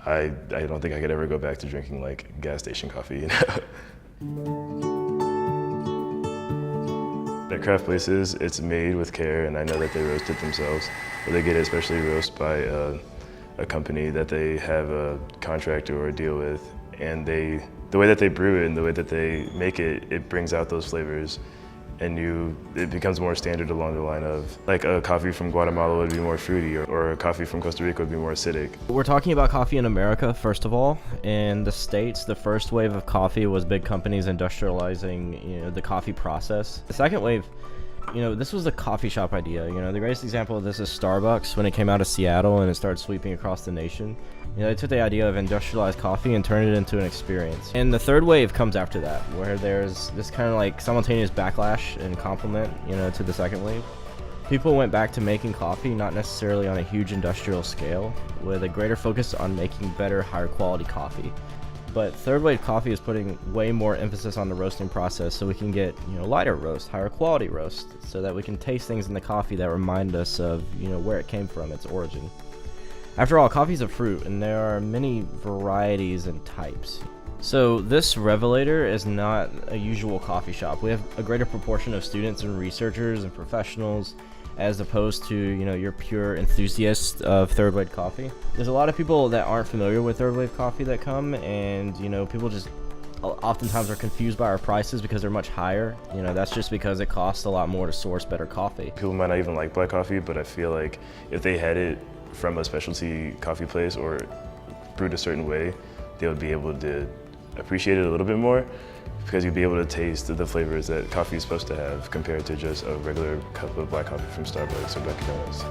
I don't think I could ever go back to drinking like gas station coffee, you know? At craft places, it's made with care, and I know that they roast it themselves. Or they get it especially roast by a company that they have a contract or a deal with, and the way that they brew it and the way that they make it, it brings out those flavors, and it becomes more standard along the line of like a coffee from Guatemala would be more fruity, or a coffee from Costa Rica would be more acidic. We're talking about coffee in America, first of all. In the States, the first wave of coffee was big companies industrializing, the coffee process. The second wave, this was the coffee shop idea. The greatest example of this is Starbucks when it came out of Seattle and it started sweeping across the nation. They took the idea of industrialized coffee and turned it into an experience. And the third wave comes after that, where there's this kind of like simultaneous backlash and complement, to the second wave. People went back to making coffee, not necessarily on a huge industrial scale, with a greater focus on making better, higher quality coffee. But third wave coffee is putting way more emphasis on the roasting process, so we can get, lighter roast, higher quality roast, so that we can taste things in the coffee that remind us of, where it came from, its origin. After all, coffee is a fruit, and there are many varieties and types. So this Revelator is not a usual coffee shop. We have a greater proportion of students and researchers and professionals, as opposed to, your pure enthusiasts of third wave coffee. There's a lot of people that aren't familiar with third wave coffee that come, and, people just oftentimes are confused by our prices because they're much higher. That's just because it costs a lot more to source better coffee. People might not even like black coffee, but I feel like if they had it from a specialty coffee place or brewed a certain way, they would be able to appreciate it a little bit more, because you'd be able to taste the flavors that coffee is supposed to have compared to just a regular cup of black coffee from Starbucks or Dunkin' Donuts.